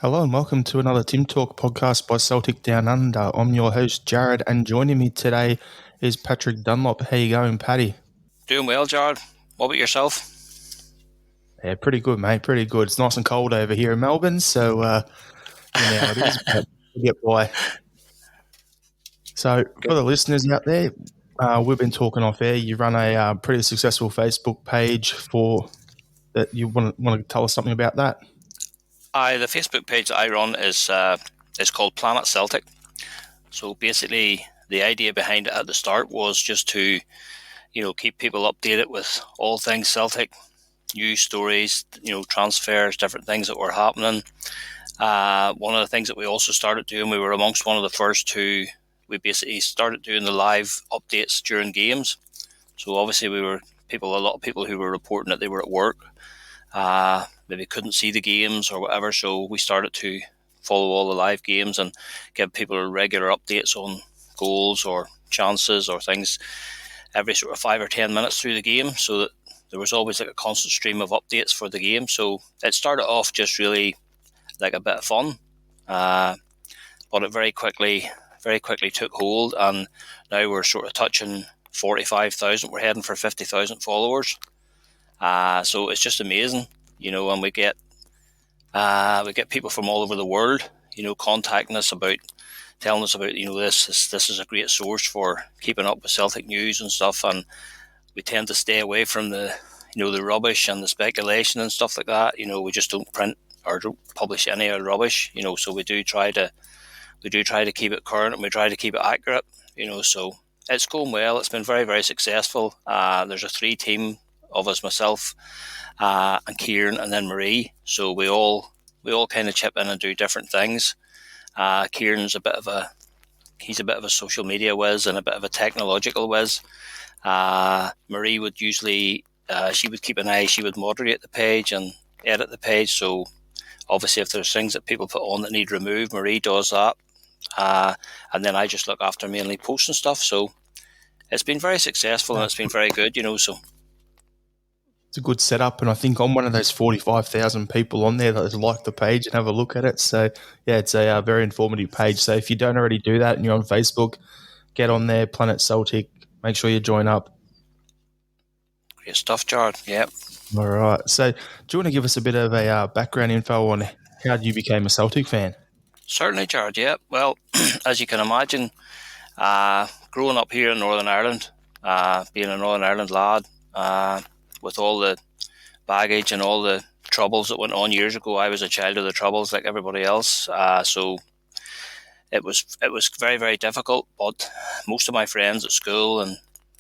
Hello and welcome to another Tim Talk podcast by Celtic Down Under. I'm your host, Jared, and joining me today is Patrick Dunlop. How you going, Paddy? Doing well, Jared. What about yourself? Yeah, pretty good, mate. Pretty good. It's nice and cold over here in Melbourne, so you know how it is, but we'll get by. So for Good. the listeners out there, we've been talking off air. You run a pretty successful Facebook page for that. You want to tell us something about that? The Facebook page that I run is called Planet Celtic. So basically, the idea behind it at the start was just to, keep people updated with all things Celtic, news stories, transfers, different things that were happening. One of the things that we also started doing, we were amongst one of the first to. We basically started doing the live updates during games. So obviously, a lot of people who were reporting that they were at work. Maybe couldn't see the games or whatever, so we started to follow all the live games and give people regular updates on goals or chances or things every sort of 5 or 10 minutes through the game, so that there was always like a constant stream of updates for the game. So it started off just really like a bit of fun, but it very quickly took hold, and now we're sort of touching 45,000. We're heading for 50,000 followers. So it's just amazing, and we get people from all over the world, contacting us about, telling us about, this is a great source for keeping up with Celtic news and stuff. And we tend to stay away from the rubbish and the speculation and stuff like that. We just don't print or don't publish any of the rubbish. So we do try to keep it current, and we try to keep it accurate. So it's going well. It's been very, very successful. There's a 3-team of us, myself, and Kieran, and then Marie. So we all kind of chip in and do different things. Kieran's a bit of a social media whiz and a bit of a technological whiz. Marie would usually she would keep an eye. She would moderate the page and edit the page. So obviously, if there's things that people put on that need removed, Marie does that. And then I just look after mainly posting stuff. So it's been very successful, and it's been very good. So. It's a good setup, and I think I'm one of those 45,000 people on there that like the page and have a look at it. So, yeah, it's a very informative page. So if you don't already do that and you're on Facebook, get on there, Planet Celtic. Make sure you join up. Great stuff, Jared. Yep. All right. So do you want to give us a bit of a background info on how you became a Celtic fan? Certainly, Jared. Yeah. Well, as you can imagine, growing up here in Northern Ireland, being a Northern Ireland lad, with all the baggage and all the troubles that went on years ago, I was a child of the troubles like everybody else. So it was very, very difficult. But most of my friends at school and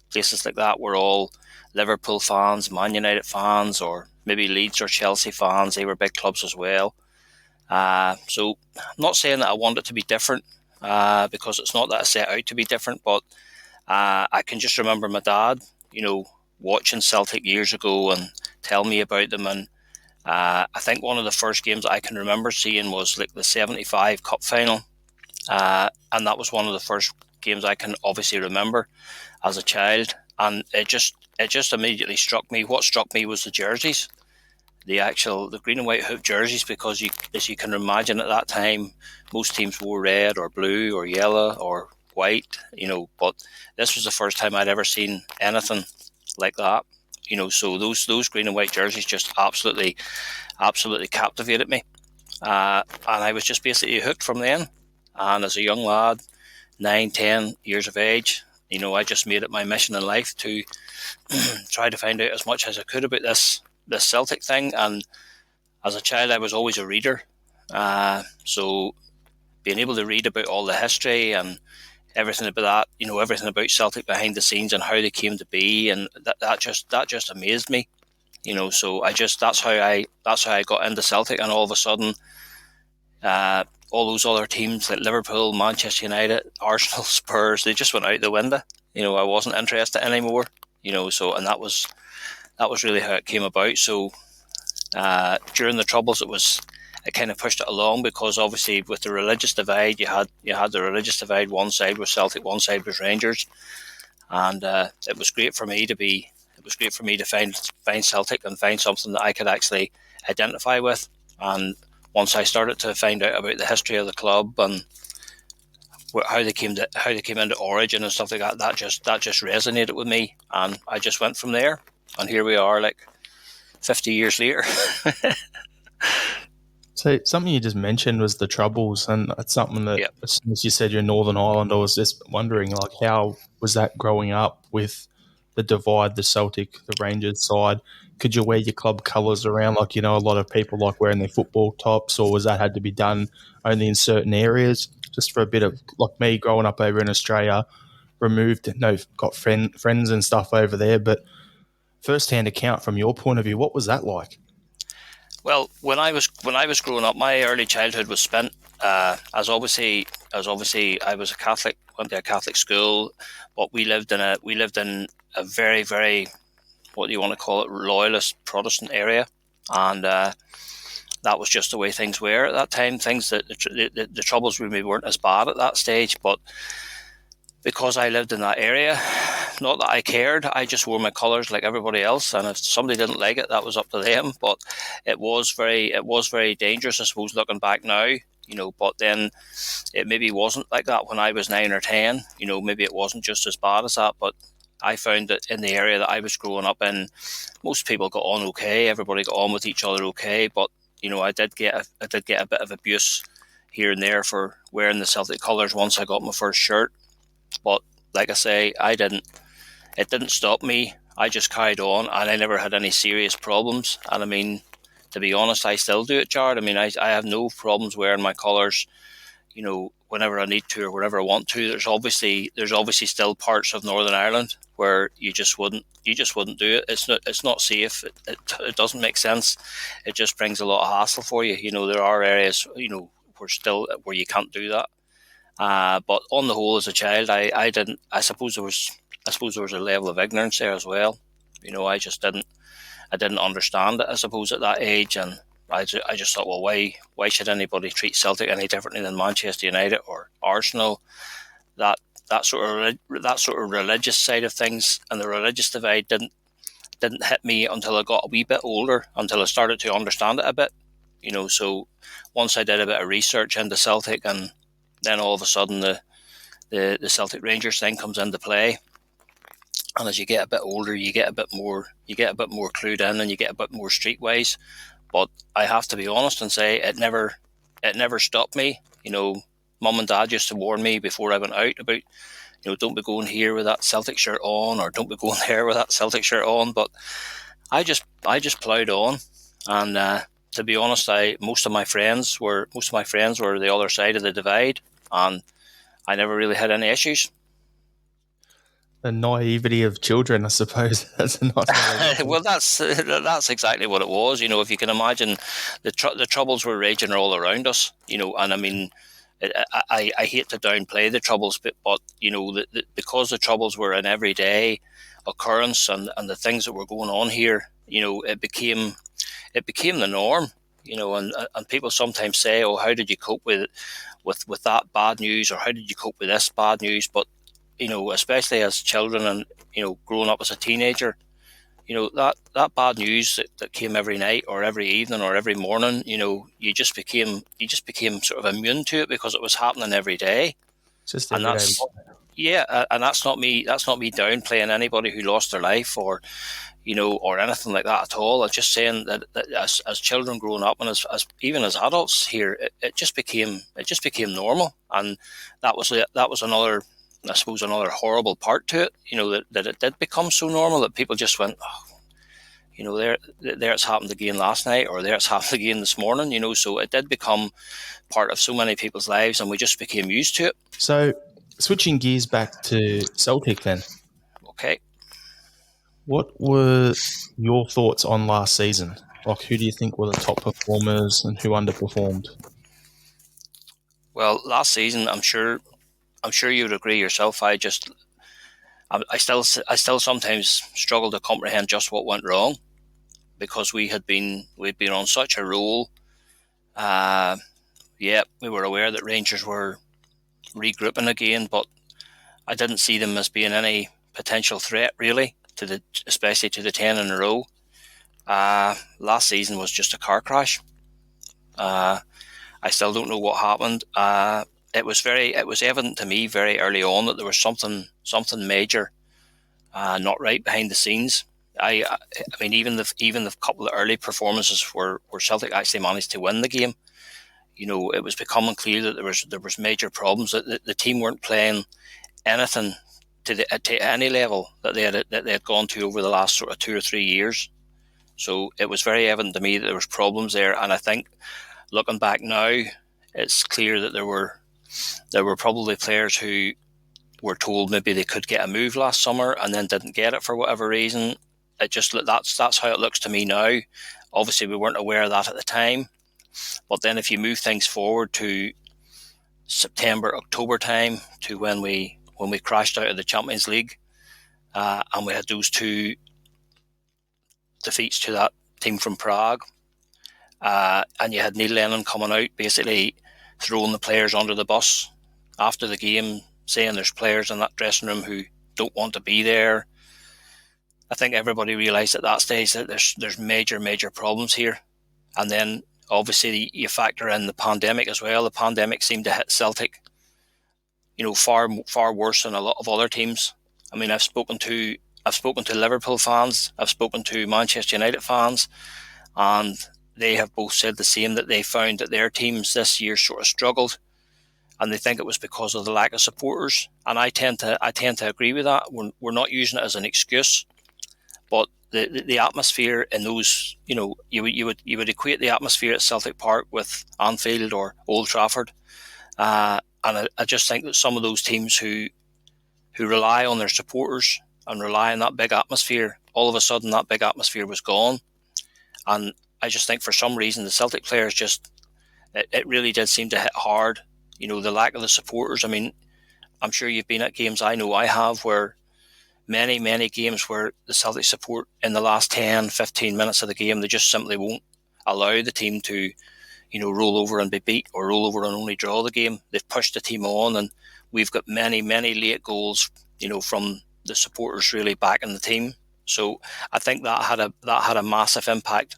places like that were all Liverpool fans, Man United fans, or maybe Leeds or Chelsea fans. They were big clubs as well. So I'm not saying that I want it to be different, because it's not that I set out to be different, but I can just remember my dad, watching Celtic years ago and tell me about them. And I think one of the first games I can remember seeing was like the 75 Cup final. And that was one of the first games I can obviously remember as a child. And it just immediately struck me. What struck me was the jerseys, the green and white hoop jerseys, because as you can imagine at that time, most teams wore red or blue or yellow or white, but this was the first time I'd ever seen anything like that, so those green and white jerseys just absolutely captivated me, and I was just basically hooked from then. And as a young lad, 9-10 years of age, I just made it my mission in life to try to find out as much as I could about this Celtic thing. And as a child, I was always a reader, so being able to read about all the history and everything about that, everything about Celtic behind the scenes and how they came to be, and that just amazed me, So that's how I got into Celtic. And all of a sudden, all those other teams like Liverpool, Manchester United, Arsenal, Spurs, they just went out the window. I wasn't interested anymore. So, and that was really how it came about. So during the Troubles, it kind of pushed it along, because obviously with the religious divide, you had the religious divide. One side was Celtic, one side was Rangers, and it was great for me to find Celtic and find something that I could actually identify with. And once I started to find out about the history of the club and how they came into origin and stuff like that, that just resonated with me, and I just went from there. And here we are, like 50 years later. So something you just mentioned was the Troubles, and it's something that, Yeah. as soon as you said you're Northern Ireland, I was just wondering, like, how was that growing up with the divide, the Celtic, the Rangers side? Could you wear your club colours around, like, a lot of people like wearing their football tops, or was that had to be done only in certain areas? Just for a bit of, like me growing up over in Australia, removed, no, got friends and stuff over there, but first-hand account from your point of view, what was that like? Well, when I was growing up, my early childhood was spent as obviously I was a Catholic, went to a Catholic school, but we lived in a very, very, what do you want to call it, loyalist Protestant area, and that was just the way things were at that time. Things that the troubles maybe weren't as bad at that stage, but because I lived in that area, not that I cared, I just wore my colours like everybody else, and if somebody didn't like it, that was up to them. But it was very dangerous, I suppose, looking back now. But then it maybe wasn't like that when I was 9 or 10. Maybe it wasn't just as bad as that, but I found that in the area that I was growing up in, most people got on okay. Everybody got on with each other okay. But I did get a bit of abuse here and there for wearing the Celtic colours once I got my first shirt. But like I say, it didn't stop me. I just carried on, and I never had any serious problems. And I mean, to be honest, I still do it, Jared. I mean, I have no problems wearing my colours, whenever I need to or whenever I want to. There's obviously still parts of Northern Ireland where you just wouldn't do it. It's not safe. It doesn't make sense. It just brings a lot of hassle for you. There are areas, where you can't do that. But on the whole, as a child, I didn't. I suppose there was a level of ignorance there as well. I just didn't. I didn't understand it, I suppose, at that age, and I just thought, well, why should anybody treat Celtic any differently than Manchester United or Arsenal? That sort of religious side of things and the religious divide didn't hit me until I got a wee bit older, until I started to understand it a bit. So once I did a bit of research into Celtic, and then all of a sudden the Celtic Rangers thing comes into play. And as you get a bit older, you get a bit more clued in, and you get a bit more streetwise. But I have to be honest and say it never stopped me. Mum and Dad used to warn me before I went out about, don't be going here with that Celtic shirt on, or don't be going there with that Celtic shirt on. But I just ploughed on, and to be honest, most of my friends were the other side of the divide, and I never really had any issues. The naivety of children, I suppose. That's a nice way. Well, that's exactly what it was. If you can imagine, the troubles were raging all around us. And I mean, I hate to downplay the troubles, but because the troubles were an everyday occurrence, and the things that were going on here, it became the norm. And people sometimes say, "Oh, how did you cope with that bad news?" or "How did you cope with this bad news?" But especially as children, and growing up as a teenager, that bad news that came every night or every evening or every morning, you just became sort of immune to it because it was happening every day. Just And everyday that's life. yeah, and that's not me downplaying anybody who lost their life, or or anything like that at all. I'm just saying that as children growing up, and as even as adults here, it just became normal, and that was another, I suppose, another horrible part to it. That it did become so normal that people just went, oh, there it's happened again last night, or there it's happened again this morning. So it did become part of so many people's lives, and we just became used to it. So, switching gears back to Celtic then, Okay. what were your thoughts on last season? Like, who do you think were the top performers and who underperformed? Well, last season, I'm sure you would agree yourself. I still sometimes struggle to comprehend just what went wrong, because we'd been on such a roll. Yeah, we were aware that Rangers were regrouping again, but I didn't see them as being any potential threat really especially to the 10 in a row. Last season was just a car crash. I still don't know what happened. It was evident to me very early on that there was something major not right behind the scenes. I mean, even the couple of early performances where Celtic actually managed to win the game, it was becoming clear that there was major problems. That the team weren't playing anything to any level that they had gone to over the last sort of 2 or 3 years. So it was very evident to me that there was problems there, and I think looking back now, it's clear that there were probably players who were told maybe they could get a move last summer and then didn't get it for whatever reason. That's how it looks to me now. Obviously, we weren't aware of that at the time, but then if you move things forward to September, October time, to when we crashed out of the Champions League, and we had those 2 defeats to that team from Prague, and you had Neil Lennon coming out basically throwing the players under the bus after the game, saying there's players in that dressing room who don't want to be there. I think everybody realised at that stage that there's major problems here. And then obviously you factor in the pandemic as well. The pandemic seemed to hit Celtic, far worse than a lot of other teams. I mean, I've spoken to Liverpool fans, I've spoken to Manchester United fans, and they have both said the same, that they found that their teams this year sort of struggled, and they think it was because of the lack of supporters. And I tend to agree with that. We're not using it as an excuse, but the atmosphere in those, you would equate the atmosphere at Celtic Park with Anfield or Old Trafford, and I just think that some of those teams who rely on their supporters and rely on that big atmosphere, all of a sudden that big atmosphere was gone. And I just think for some reason the Celtic players it really did seem to hit hard. The lack of the supporters. I mean, I'm sure you've been at games, I know I have, where many games where the Celtic support in the last 10, 15 minutes of the game, they just simply won't allow the team to, roll over and be beat, or roll over and only draw the game. They've pushed the team on, and we've got many late goals, from the supporters really backing the team. So I think that had a massive impact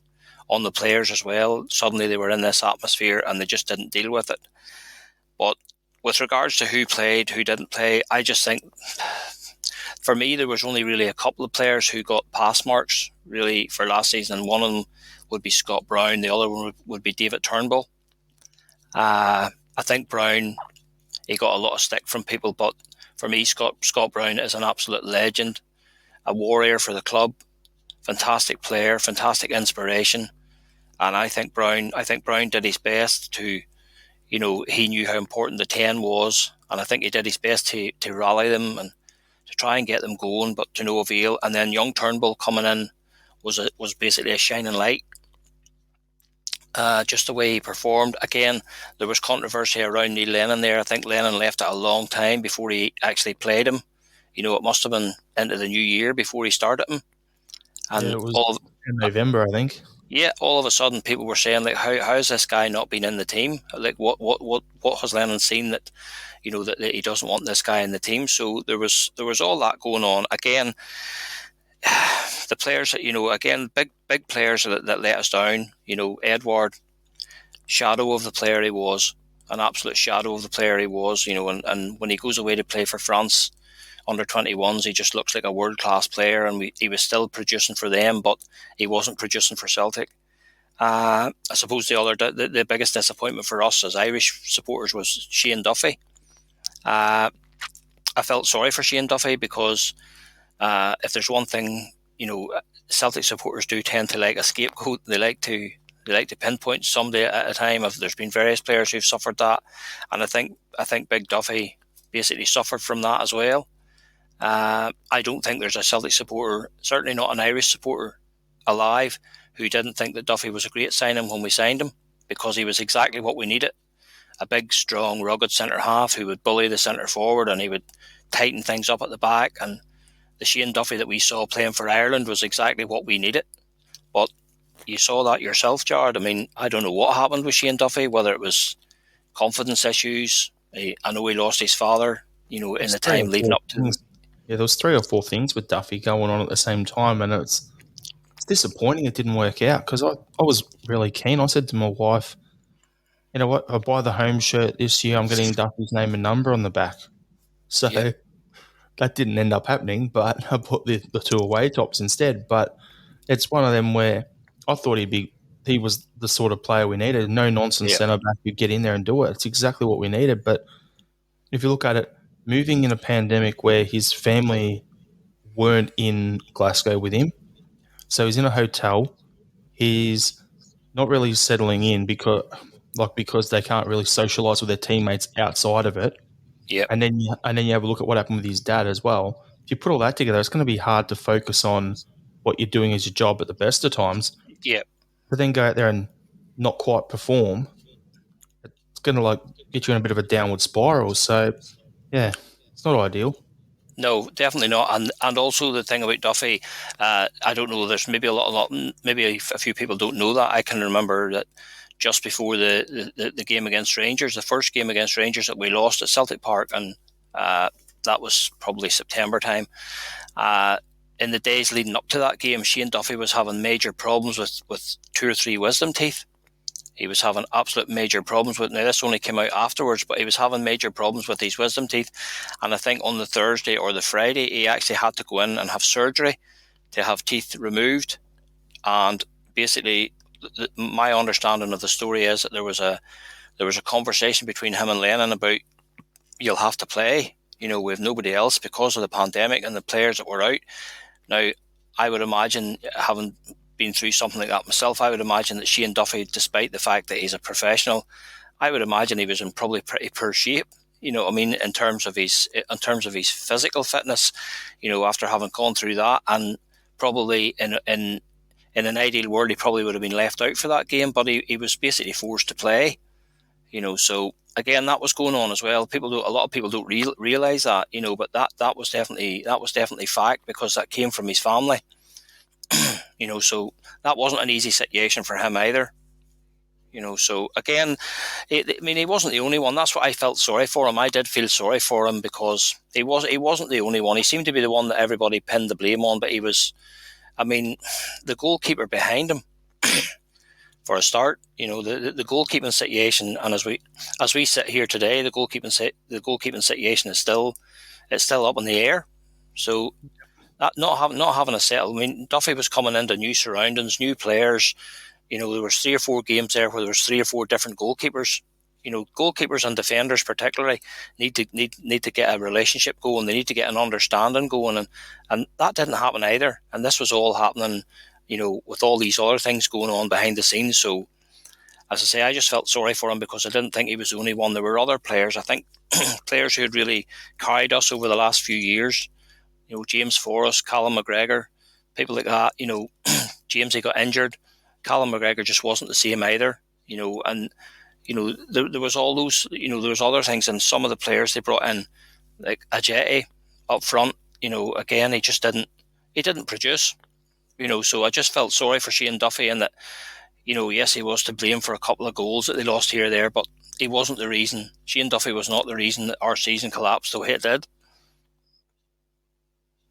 on the players as well. Suddenly they were in this atmosphere and they just didn't deal with it. But with regards to who played, who didn't play, I just think, for me, there was only really a couple of players who got pass marks really for last season, and one of them would be Scott Brown, the other one would be David Turnbull. I think Brown, he got a lot of stick from people, but for me, Scott Brown is an absolute legend, a warrior for the club, fantastic player, fantastic inspiration, and I think Brown did his best to, he knew how important the 10 was, and I think he did his best to rally them and to try and get them going, but to no avail. And then young Turnbull coming in was basically a shining light. Just the way he performed. Again, there was controversy around Neil Lennon there. I think Lennon left it a long time before he actually played him. It must have been into the new year before he started him. And it was in November, I think. Yeah, all of a sudden people were saying, like, how has this guy not been in the team? Like, what has Lennon seen that, that he doesn't want this guy in the team? So there was all that going on. Again, the players that, again, big players that let us down. Edward, shadow of the player he was, an absolute shadow of the player he was. And when he goes away to play for France under 21s, he just looks like a world-class player, and he was still producing for them, but he wasn't producing for Celtic. I suppose the biggest disappointment for us as Irish supporters was Shane Duffy. I felt sorry for Shane Duffy because if there's one thing, Celtic supporters do tend to like a scapegoat. They like to pinpoint somebody at a time. There's been various players who've suffered that, and I think Big Duffy basically suffered from that as well. I don't think there's a Celtic supporter, certainly not an Irish supporter, alive who didn't think that Duffy was a great signing when we signed him, because he was exactly what we needed. A big, strong, rugged centre-half who would bully the centre-forward, and he would tighten things up at the back. And the Shane Duffy that we saw playing for Ireland was exactly what we needed. But you saw that yourself, Jared. I mean, I don't know what happened with Shane Duffy, whether it was confidence issues. I know he lost his father, in the time leading up to... Yeah, there was 3 or 4 things with Duffy going on at the same time, and it's disappointing it didn't work out, because I was really keen. I said to my wife, you know what? I buy the home shirt this year. I'm getting Duffy's name and number on the back. So Yep, that didn't end up happening, but I bought the two away tops instead. But it's one of them where I thought he was the sort of player we needed. No nonsense yep, centre back who get in there and do it. It's exactly what we needed. But if you look at it, moving in a pandemic where his family weren't in Glasgow with him, so he's in a hotel. He's not really settling in because they can't really socialise with their teammates outside of it. yep, And then you have a look at what happened with his dad as well. If you put all that together, it's going to be hard to focus on what you're doing as your job at the best of times. yep. But then go out there and not quite perform. It's going to get you in a bit of a downward spiral. So yeah, it's not ideal. No, definitely not. And also the thing about Duffy, I don't know. There's maybe maybe a few people don't know that. I can remember that just before the game against Rangers, the first game against Rangers that we lost at Celtic Park, and that was probably September time. In the days leading up to that game, Shane Duffy was having major problems with 2 or 3 wisdom teeth. He was having absolute major problems with. Now this only came out afterwards, but he was having major problems with his wisdom teeth. And I think on the Thursday or the Friday, he actually had to go in and have surgery to have teeth removed. And basically, my understanding of the story is that there was a conversation between him and Lennon about, you'll have to play. We have nobody else because of the pandemic and the players that were out. Now, I would imagine, having been through something like that myself, I would imagine that Shane Duffy, despite the fact that he's a professional, I would imagine he was in probably pretty poor shape. In terms of his physical fitness, after having gone through that, and probably in an ideal world, he probably would have been left out for that game, but he was basically forced to play. So again, that was going on as well. A lot of people don't realize that, but that was definitely fact, because that came from his family. So that wasn't an easy situation for him either. So again, he wasn't the only one. That's what I felt sorry for him. I did feel sorry for him because he wasn't the only one. He seemed to be the one that everybody pinned the blame on, but he was. The goalkeeper behind him, for a start, the goalkeeping situation, and as we sit here today, the goalkeeping situation is still up in the air. So that not having a settle. Duffy was coming into new surroundings, new players. There was 3 or 4 games there where there was 3 or 4 different goalkeepers. Goalkeepers and defenders particularly need to get a relationship going. They need to get an understanding going, and that didn't happen either. And this was all happening, with all these other things going on behind the scenes. So, as I say, I just felt sorry for him because I didn't think he was the only one. There were other players, I think, players who had really carried us over the last few years. James Forrest, Callum McGregor, people like that. James, he got injured. Callum McGregor just wasn't the same either. And there was all those. There was other things, and some of the players they brought in, like Ajeti up front. Again, he didn't produce. So I just felt sorry for Shane Duffy, and that, yes, he was to blame for a couple of goals that they lost here or there, but he wasn't the reason. Shane Duffy was not the reason that our season collapsed the way it did.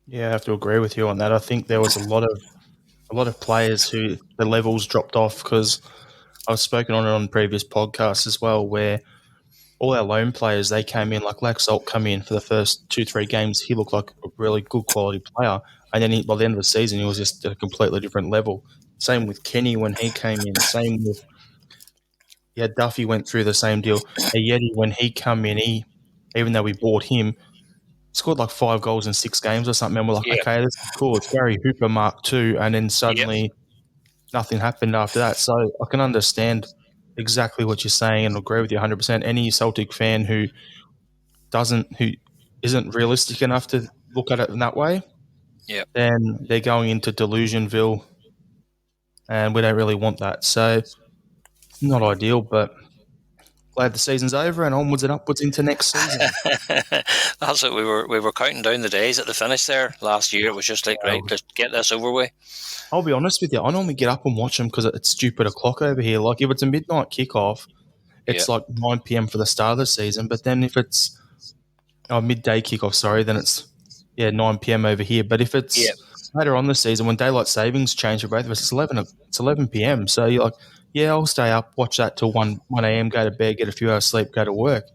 Yeah, I have to agree with you on that. I think there was a lot of players who the levels dropped off, because I've spoken on previous podcasts as well, where all our loan players, they came in, like Laxalt come in for the first 2-3 games. He looked like a really good quality player. And then by the end of the season, he was just at a completely different level. Same with Kenny when he came in. Same with, Duffy went through the same deal. Yeti, when he come in, even though we bought him, scored like 5 goals in 6 games or something. And we're like, Yeah, okay, this is cool. It's Gary Hooper Mark 2. And then yeah, suddenly nothing happened after that. So I can understand exactly what you're saying and agree with you 100%. Any Celtic fan who isn't realistic enough to look at it in that way, yeah. then they're going into Delusionville, and we don't really want that. So it's not ideal, but glad the season's over and onwards and upwards into next season. That's what we were counting down the days at the finish there last year. It was just like, right, let's get this over with. I'll be honest with you, I normally get up and watch them because it's stupid o'clock over here. Like if it's a midnight kickoff, it's like 9 p.m. for the start of the season. But then if it's midday kickoff, sorry, then it's 9 p.m. over here. But if it's later on the season, when daylight savings change for both of us, it's 11 p.m. So you're like, yeah, I'll stay up, watch that till 1 a.m., go to bed, get a few hours sleep, go to work.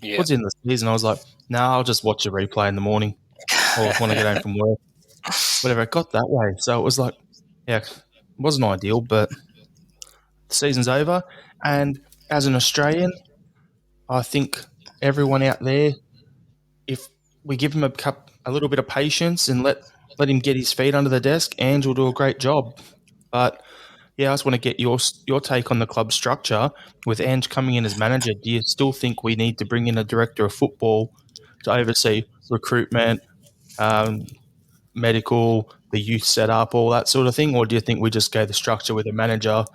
Yeah. Towards the end of the season, I was like, I'll just watch a replay in the morning or when I get home from work, whatever. It got that way. So it was like, yeah, it wasn't ideal, but the season's over. And as an Australian, I think everyone out there, if we give him a little bit of patience and let him get his feet under the desk, Ange will do a great job. But yeah, I just want to get your take on the club structure with Ange coming in as manager. Do you still think we need to bring in a director of football to oversee recruitment, um, medical, the youth setup, all that sort of thing, or do you think we just go the structure with a manager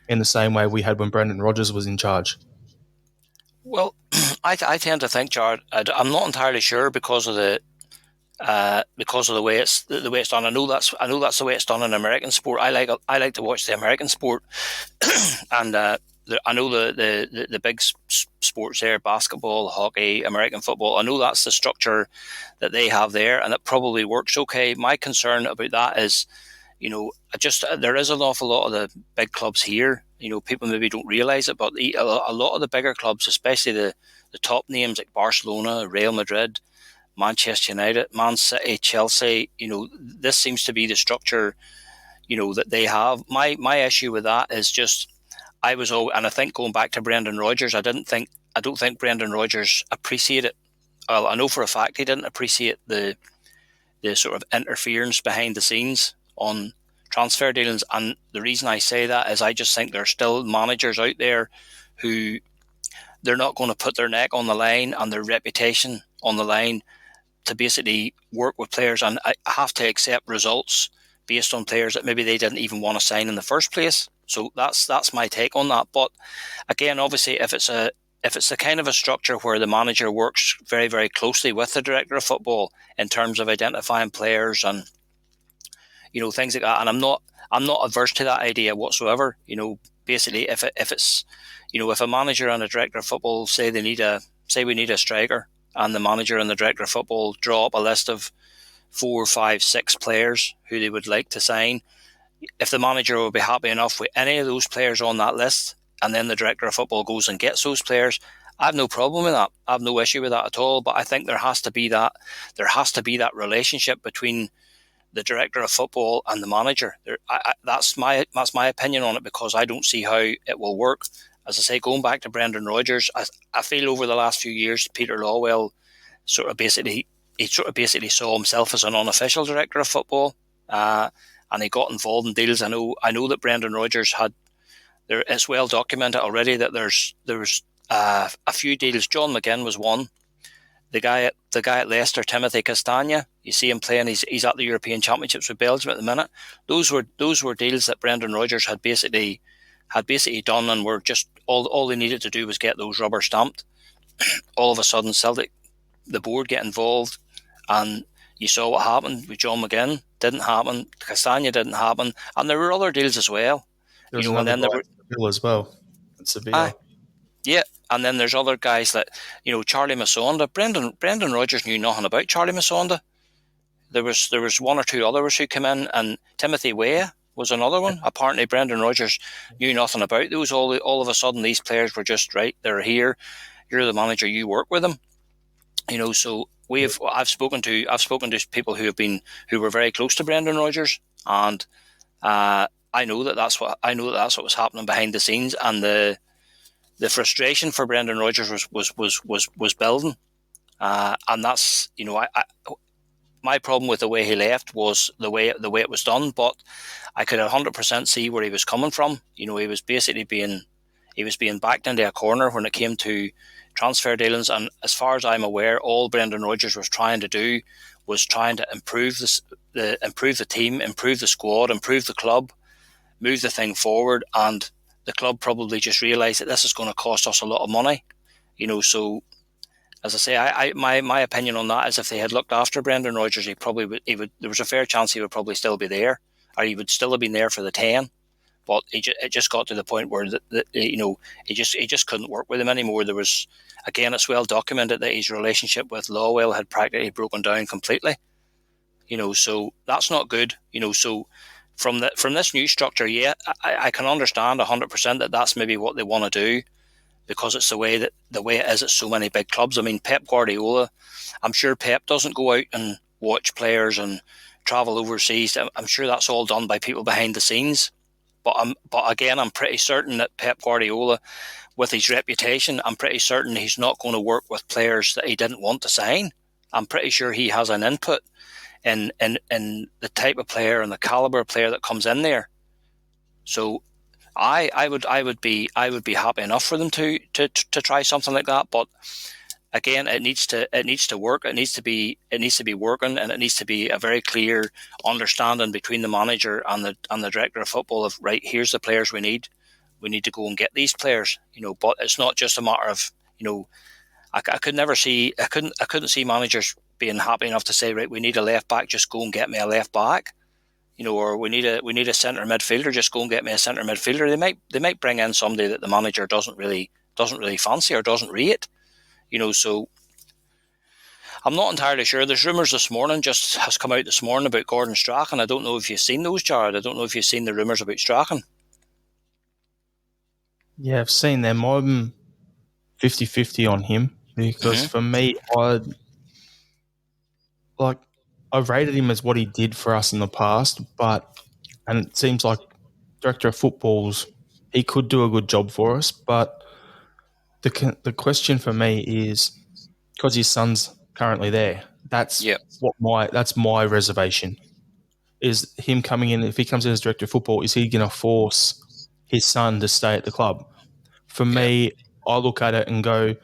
in the same way we had when Brendan Rodgers was in charge? Well, I tend to think, Jared, I'm not entirely sure because of the way it's done. I know that's the way it's done in American sport. I like to watch the American sport, and I know the big sports there: basketball, hockey, American football. I know that's the structure that they have there, and it probably works okay. My concern about that is, there is an awful lot of the big clubs here. People maybe don't realise it, but a lot of the bigger clubs, especially the top names like Barcelona, Real Madrid, Manchester United, Man City, Chelsea, this seems to be the structure, that they have. My issue with that is just, and I think going back to Brendan Rodgers, I don't think Brendan Rodgers appreciated. Well, I know for a fact he didn't appreciate the sort of interference behind the scenes on transfer dealings. And the reason I say that is I just think there's still managers out there who they're not going to put their neck on the line and their reputation on the line to basically work with players, and I have to accept results based on players that maybe they didn't even want to sign in the first place. So that's my take on that. But again, obviously, if it's a kind of a structure where the manager works very, very closely with the director of football in terms of identifying players and things like that, and I'm not averse to that idea whatsoever. Basically, if it's if a manager and a director of football say we need a striker, and the manager and the director of football draw up a list of 4, 5, 6 players who they would like to sign, if the manager will be happy enough with any of those players on that list, and then the director of football goes and gets those players, I have no problem with that. I have no issue with that at all. But I think there has to be that relationship between the director of football and the manager. That's my opinion on it, because I don't see how it will work. As I say, going back to Brendan Rodgers, I feel over the last few years, Peter Lawwell sort of basically saw himself as an unofficial director of football, and he got involved in deals. I know that Brendan Rodgers had there. It's well documented already that there was a few deals. John McGinn was one. The guy at Leicester, Timothy Castagna, you see him playing. He's at the European Championships with Belgium at the minute. Those were deals that Brendan Rodgers had basically done, and were just all they needed to do was get those rubber stamped. All of a sudden, Celtic, the board, get involved, and you saw what happened with John McGinn. Didn't happen. Castagna didn't happen, and there were other deals as well. There was another guy at Seville as well. At Sevilla. Yeah, and then there's other guys that Charlie Masonda. Brendan Rodgers knew nothing about Charlie Masonda. There was one or two others who came in, and Timothy Weah was another one. Apparently, Brendan Rodgers knew nothing about those. All of a sudden, these players were just right. They're here. You're the manager. You work with them. So I've spoken to people who were very close to Brendan Rodgers, and I know that that's what was happening behind the scenes, and the frustration for Brendan Rodgers was building, and that's my problem with the way he left was the way it was done. But I could 100% see where he was coming from. He was basically being backed into a corner when it came to transfer dealings. And as far as I'm aware, all Brendan Rodgers was trying to do was trying to improve the team, improve the squad, improve the club, move the thing forward. And the club probably just realised that this is going to cost us a lot of money. So as I say, my opinion on that is if they had looked after Brendan Rodgers, he would. There was a fair chance he would probably still be there, or he would still have been there for the 10. But it just got to the point where he just couldn't work with him anymore. There was, again, it's well documented that his relationship with Lawwell had practically broken down completely. So that's not good. So from this new structure, yeah, I can understand 100% that that's maybe what they want to do, because it's the way it is at so many big clubs. I mean, Pep Guardiola, I'm sure Pep doesn't go out and watch players and travel overseas. I'm sure that's all done by people behind the scenes. But again, I'm pretty certain that Pep Guardiola, with his reputation, I'm pretty certain he's not going to work with players that he didn't want to sign. I'm pretty sure he has an input in the type of player and the caliber of player that comes in there. So I would be happy enough for them to try something like that. But again, it needs to work. It needs to be working, and it needs to be a very clear understanding between the manager and the director of football of, right, here's the players we need. We need to go and get these players, But it's not just a matter of, I couldn't see managers being happy enough to say, right, we need a left back, just go and get me a left back, or we need a centre midfielder, just go and get me a centre midfielder. They might bring in somebody that the manager doesn't really fancy or doesn't rate, So I'm not entirely sure. There's rumours has come out this morning about Gordon Strachan. I don't know if you've seen those, Jared. I don't know if you've seen the rumours about Strachan. Yeah, I've seen them. I'm 50-50 on him because for me, I've rated him as what he did for us in the past, and it seems like director of footballs, he could do a good job for us. But the question for me is, because his son's currently there, that's my reservation. Is him coming in, if he comes in as director of football, is he going to force his son to stay at the club? For me, I look at it and go,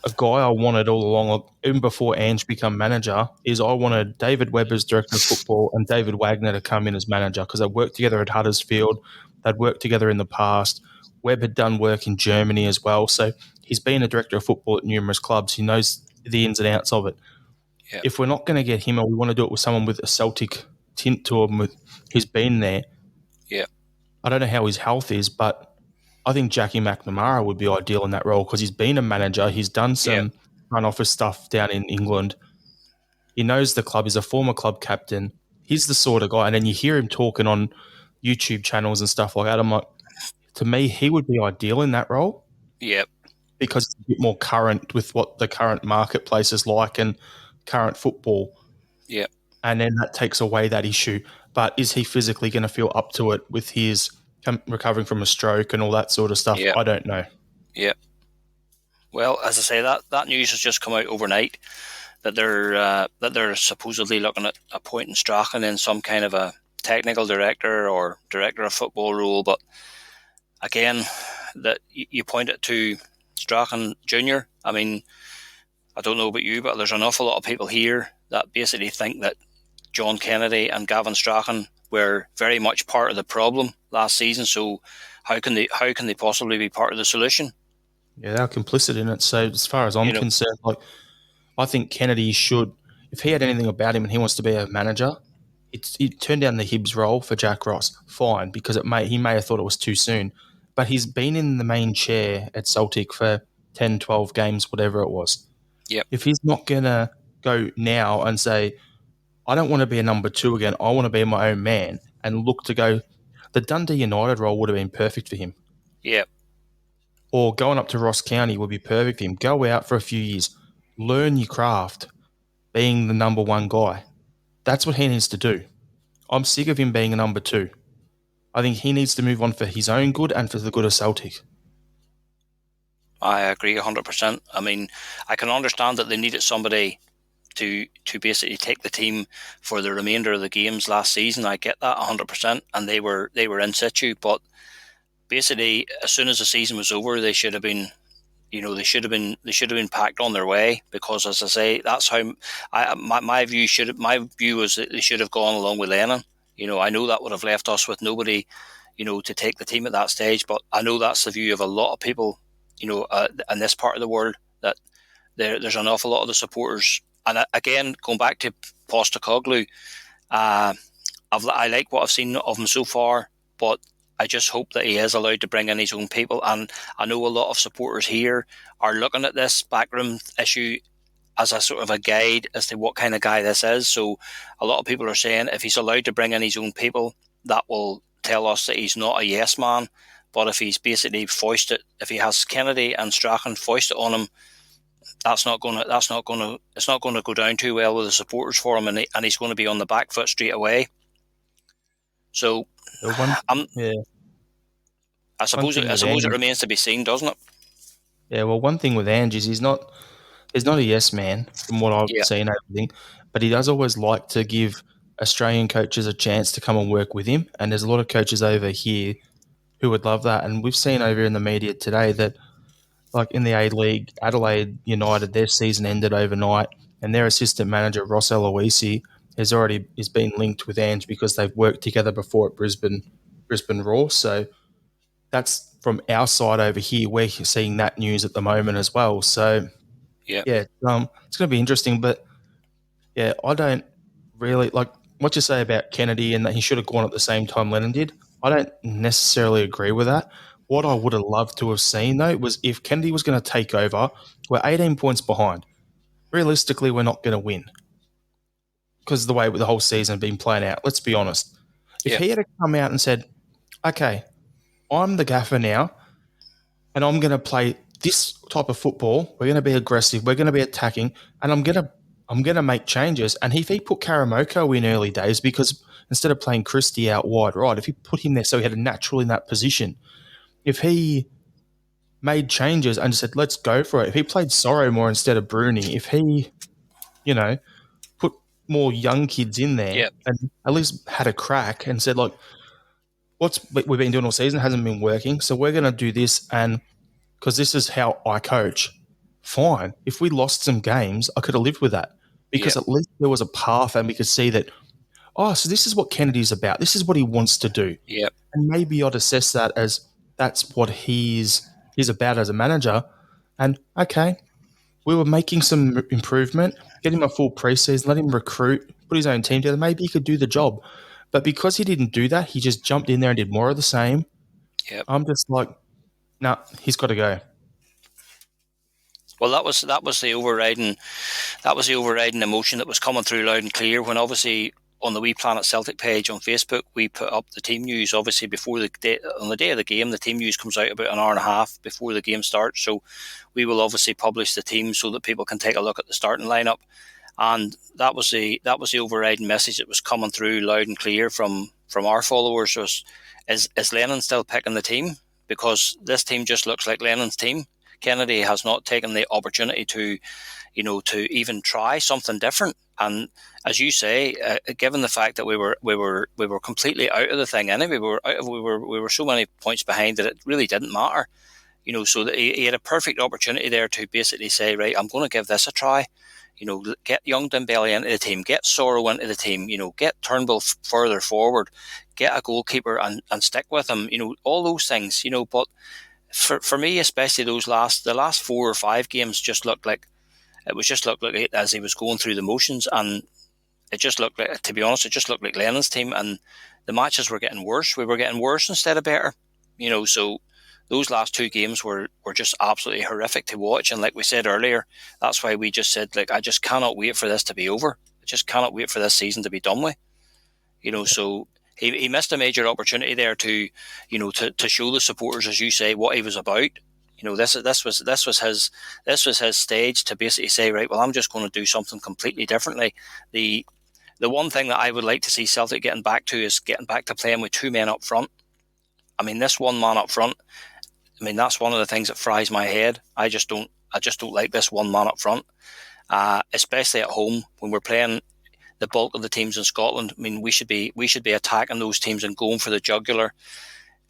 a guy I wanted all along, even before Ange become manager, is I wanted David Webb as director of football and David Wagner to come in as manager, because they worked together at Huddersfield. They'd worked together in the past. Webb had done work in Germany as well. So he's been a director of football at numerous clubs. He knows the ins and outs of it. Yeah. If we're not going to get him, or we want to do it with someone with a Celtic tint to him, who's been there, I don't know how his health is, but I think Jackie McNamara would be ideal in that role, because he's been a manager. He's done some front office stuff down in England. He knows the club. He's a former club captain. He's the sort of guy. And then you hear him talking on YouTube channels and stuff like that. I'm like, to me, he would be ideal in that role. Yep. Because it's a bit more current with what the current marketplace is like and current football. Yep. And then that takes away that issue. But is he physically going to feel up to it with his recovering from a stroke and all that sort of stuff? I don't know. Yeah. Well, as I say, that news has just come out overnight that they're supposedly looking at appointing Strachan in some kind of a technical director or director of football role. But again, that you point it to Strachan Jr. I mean, I don't know about you, but there's an awful lot of people here that basically think that John Kennedy and Gavin Strachan were very much part of the problem last season. So how can they possibly be part of the solution? Yeah, they're complicit in it. So as far as I'm concerned, I think Kennedy should, if he had anything about him and he wants to be a manager, he turned down the Hibs role for Jack Ross. Fine, because he may have thought it was too soon. But he's been in the main chair at Celtic for 10, 12 games, whatever it was. Yep. If he's not going to go now and say, I don't want to be a number two again, I want to be my own man, and look to go, the Dundee United role would have been perfect for him. Yep. Or going up to Ross County would be perfect for him. Go out for a few years, learn your craft, being the number one guy. That's what he needs to do. I'm sick of him being a number two. I think he needs to move on for his own good and for the good of Celtic. I agree 100%. I mean, I can understand that they needed somebody to basically take the team for the remainder of the games last season. I get that 100%, and they were in situ. But basically, as soon as the season was over, they should have been, they should have been packed on their way. Because, as I say, that's how my view was that they should have gone along with Lennon. I know that would have left us with nobody, to take the team at that stage. But I know that's the view of a lot of people, in this part of the world, that there's an awful lot of the supporters. And again, going back to Postecoglou, I like what I've seen of him so far, but I just hope that he is allowed to bring in his own people. And I know a lot of supporters here are looking at this backroom issue as a sort of a guide as to what kind of guy this is. So a lot of people are saying if he's allowed to bring in his own people, that will tell us that he's not a yes man. But if he's basically foisted, if he has Kennedy and Strachan foisted on him, it's not going to go down too well with the supporters for him, and he's going to be on the back foot straight away. So, yeah. I suppose it remains to be seen, doesn't it? Yeah, well, one thing with Ange is he's not a yes man from what I've seen, everything, but he does always like to give Australian coaches a chance to come and work with him. And there's a lot of coaches over here who would love that. And we've seen over in the media today that, like in the A-League, Adelaide United, their season ended overnight, and their assistant manager, Ross Eloise, is been linked with Ange because they've worked together before at Brisbane Roar. So that's from our side over here. We're seeing that news at the moment as well. So Yeah. it's going to be interesting. But yeah, I don't really like what you say about Kennedy and that he should have gone at the same time Lennon did. I don't necessarily agree with that. What I would have loved to have seen, though, was if Kennedy was going to take over, we're 18 points behind. Realistically, we're not going to win because of the way the whole season had been playing out. Let's be honest. If he had come out and said, okay, I'm the gaffer now, and I'm going to play this type of football. We're going to be aggressive. We're going to be attacking, and I'm going to make changes. And if he put Karamoko in early days, because instead of playing Christie out wide right, if he put him there so he had a natural in that position, if he made changes and said, let's go for it. If he played Sorrow more instead of Bruni, if he, put more young kids in there and at least had a crack and said, like, what we've been doing all season hasn't been working, so we're going to do this, and because this is how I coach, fine. If we lost some games, I could have lived with that because at least there was a path and we could see that, so this is what Kennedy's about. This is what he wants to do. Yeah. And maybe I'd assess that as that's what he's about as a manager. And, okay, we were making some improvement, get him a full preseason, let him recruit, put his own team together. Maybe he could do the job. But because he didn't do that, he just jumped in there and did more of the same. Yep. I'm just like, no, he's got to go. Well, that was the overriding emotion that was coming through loud and clear when obviously on the We Planet Celtic page on Facebook we put up the team news. Obviously before on the day of the game, the team news comes out about an hour and a half before the game starts. So we will obviously publish the team so that people can take a look at the starting lineup. And that was the overriding message that was coming through loud and clear from our followers was, is Lennon still picking the team? Because this team just looks like Lennon's team. Kennedy has not taken the opportunity to even try something different. And as you say, given the fact that we were completely out of the thing anyway, we were so many points behind that it really didn't matter. So that he had a perfect opportunity there to basically say, right, I'm going to give this a try. Get young Dembele into the team, get Sorrow into the team, get Turnbull further forward, get a goalkeeper and stick with him, all those things, but for me, especially the last 4 or 5 games just looked like as he was going through the motions, and it just looked like, to be honest, it just looked like Lennon's team, and the matches were getting worse. We were getting worse instead of better, so those last 2 games were just absolutely horrific to watch. And like we said earlier, that's why we just said, like, I just cannot wait for this to be over. I just cannot wait for this season to be done with. So he missed a major opportunity there to show the supporters, as you say, what he was about. This was his stage to basically say, right, well, I'm just going to do something completely differently. The one thing that I would like to see Celtic getting back to is getting back to playing with 2 men up front. I mean, this one man up front, that's one of the things that fries my head. I just don't like this one man up front, especially at home when we're playing the bulk of the teams in Scotland. We should be attacking those teams and going for the jugular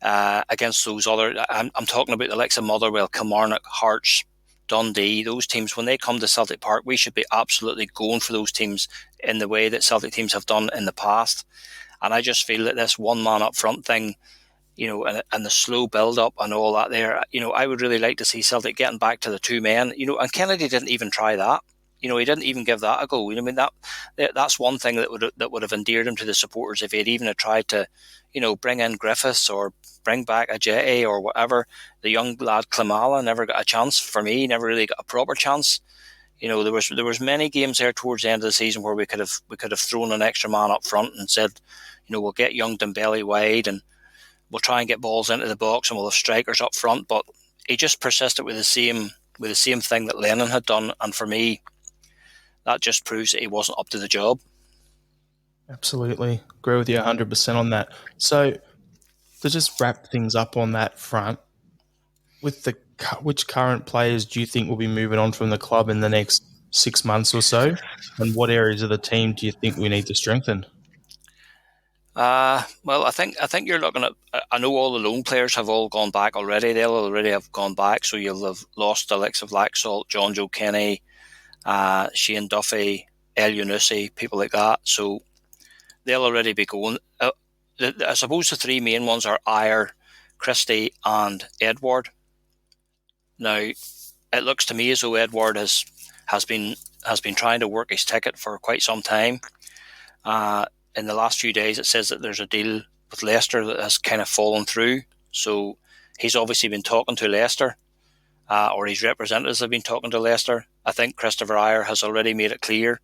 against those other. I'm talking about the likes of Motherwell, Kilmarnock, Hearts, Dundee. Those teams, when they come to Celtic Park, we should be absolutely going for those teams in the way that Celtic teams have done in the past. And I just feel that this one man up front thing, and the slow build up and all that there, I would really like to see Celtic getting back to the 2 men, and Kennedy didn't even try that. He didn't even give that a go. That's one thing that would have endeared him to the supporters if he had even tried to, bring in Griffiths or bring back Ajeti or whatever. The young lad Klimala never got a chance for me. Never really got a proper chance. There was many games there towards the end of the season where we could have thrown an extra man up front and said, we'll get young Dembele wide and we'll try and get balls into the box and we'll have strikers up front. But he just persisted with the same thing that Lennon had done, and for me, that just proves that he wasn't up to the job. Absolutely. Agree with you 100% on that. So, to just wrap things up on that front, which current players do you think will be moving on from the club in the next 6 months or so? And what areas of the team do you think we need to strengthen? Well, I think you're looking at. I know all the loan players have all gone back already. They'll already have gone back, so you'll have lost the likes of Laxalt, John Joe Kenny, Shane Duffy, El Yunusi, people like that. So they'll already be going. I suppose the three main ones are Ayer, Christie, and Edward. Now, it looks to me as though Edward has been trying to work his ticket for quite some time. In the last few days, it says that there's a deal with Leicester that has kind of fallen through. So he's obviously been talking to Leicester, or his representatives have been talking to Leicester. I think Christopher Ayer has already made it clear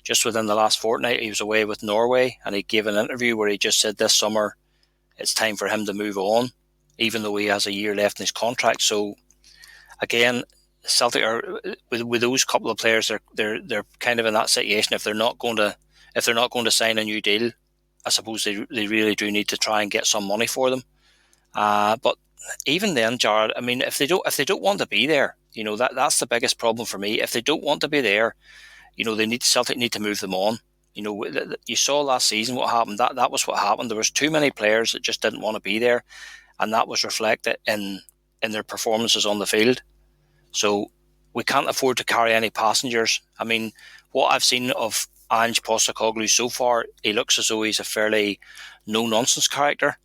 just within the last fortnight. He was away with Norway and he gave an interview where he just said this summer it's time for him to move on, even though he has a year left in his contract. So again, Celtic are with those couple of players. They're kind of in that situation. If they're not going to sign a new deal, I suppose they really do need to try and get some money for them. But even then, Jared, I mean, if they don't want to be there, that's the biggest problem for me. If they don't want to be there, Celtic need to move them on. You saw last season what happened. That was what happened. There was too many players that just didn't want to be there, and that was reflected in their performances on the field. So we can't afford to carry any passengers. I mean, what I've seen of Ange Postecoglou so far, he looks as though he's a fairly no-nonsense character.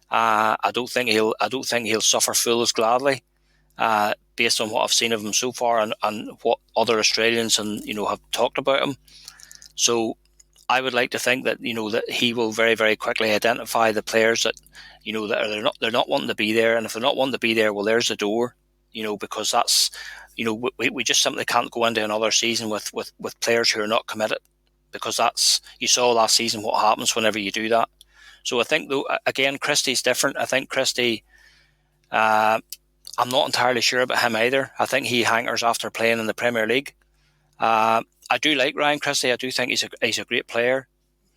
I don't think he'll suffer fools gladly, based on what I've seen of him so far and what other Australians have talked about him. So I would like to think that that he will very, very quickly identify the players that that they're not wanting to be there, and if they're not wanting to be there, well, there's the door. Because that's we just simply can't go into another season with players who are not committed, because you saw last season what happens whenever you do that. So I think, though, again, Christie's different. I think Christie, I'm not entirely sure about him either. I think he hankers after playing in the Premier League. I do like Ryan Christie. I do think he's a great player.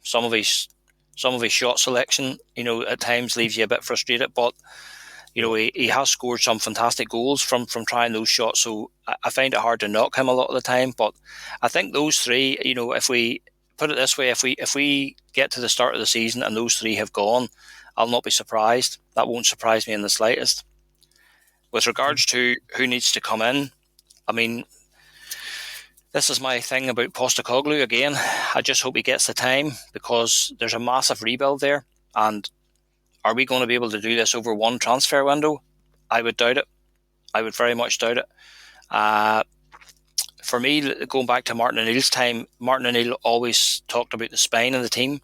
Some of his shot selection, at times leaves you a bit frustrated, but he has scored some fantastic goals from trying those shots. So I find it hard to knock him a lot of the time. But I think those three, if we put it this way, if we get to the start of the season and those three have gone, I'll not be surprised. That won't surprise me in the slightest. With regards to who needs to come in, I mean, this is my thing about Postecoglou again. I just hope he gets the time, because there's a massive rebuild there. And are we going to be able to do this over one transfer window? I would doubt it. I would very much doubt it. For me, going back to Martin O'Neill's time, Martin O'Neill always talked about the spine of the team.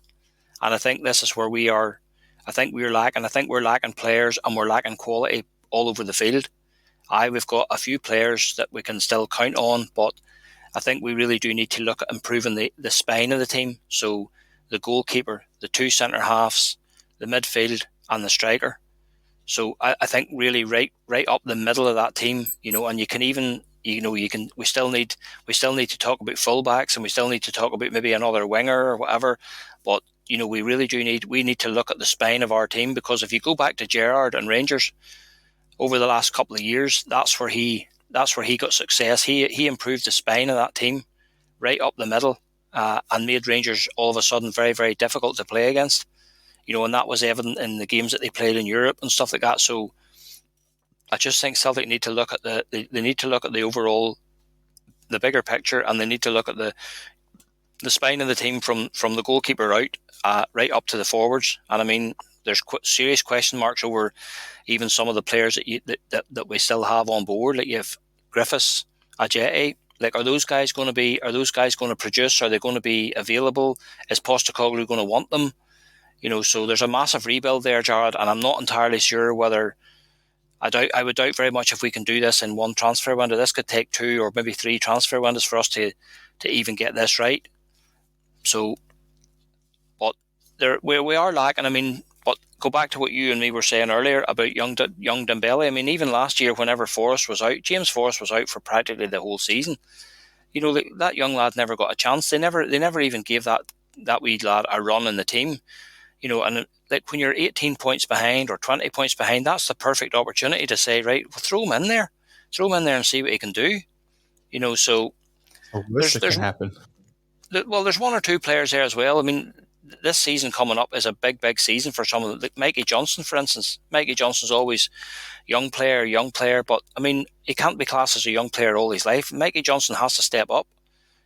And I think this is where we are. I think we're lacking players, and we're lacking quality all over the field. We've got a few players that we can still count on, but I think we really do need to look at improving the spine of the team. So the goalkeeper, the two centre halves, the midfield, and the striker. So I think really right up the middle of that team, and you can even, we still need to talk about fullbacks, and we still need to talk about maybe another winger or whatever. But we really do need to look at the spine of our team, because if you go back to Gerrard and Rangers over the last couple of years, that's where he got success. He improved the spine of that team right up the middle, and made Rangers all of a sudden very, very difficult to play against. And that was evident in the games that they played in Europe and stuff like that. So I just think Celtic need to look at the overall, the bigger picture, and they need to look at the spine of the team from the goalkeeper out, right up to the forwards. And I mean, there's serious question marks over even some of the players that we still have on board. Like you have Griffiths, Ajeti. Like, are those guys going to produce? Are they going to be available? Is Postecoglou going to want them? So there's a massive rebuild there, Jared, and I'm not entirely sure whether I would doubt very much if we can do this in one transfer window. This could take 2 or maybe 3 transfer windows for us to even get this right. So, but we are lacking. I mean, but go back to what you and me were saying earlier about young Dembele. I mean, even last year, whenever Forrest was out, James Forrest was out for practically the whole season. You know, that young lad never got a chance. They never even gave that wee lad a run in the team. You know, and like when you're 18 points behind or 20 points behind, that's the perfect opportunity to say, right, well, throw him in there and see what he can do. You know, so The worst there's that can happen. there's 1 or 2 players there as well. I mean, this season coming up is a big season for someone like Mikey Johnson, for instance. Mikey Johnson's always young player, but I mean, he can't be classed as a young player all his life. Mikey Johnson has to step up.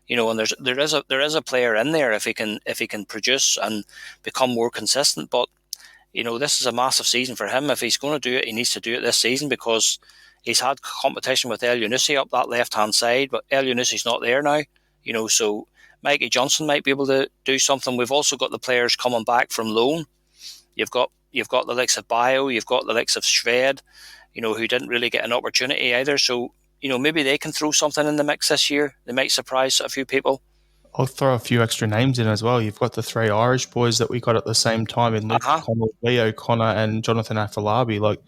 You know, and there is a player in there if he can produce and become more consistent. But you know, this is a massive season for him. If he's going to do it, he needs to do it this season because he's had competition with El Yunusi up that left hand side, but El Yunusi's not there now. You know, so Mikey Johnson might be able to do something. We've also got the players coming back from loan. You've got the likes of Bio, you've got the likes of Shved, you know, who didn't really get an opportunity either. So you know, maybe they can throw something in the mix this year. They might surprise a few people. I'll throw a few extra names in as well. You've got the 3 Irish boys that we got at the same time in Luke O'Connell, Lee O'Connor, and Jonathan Afolabi. Like,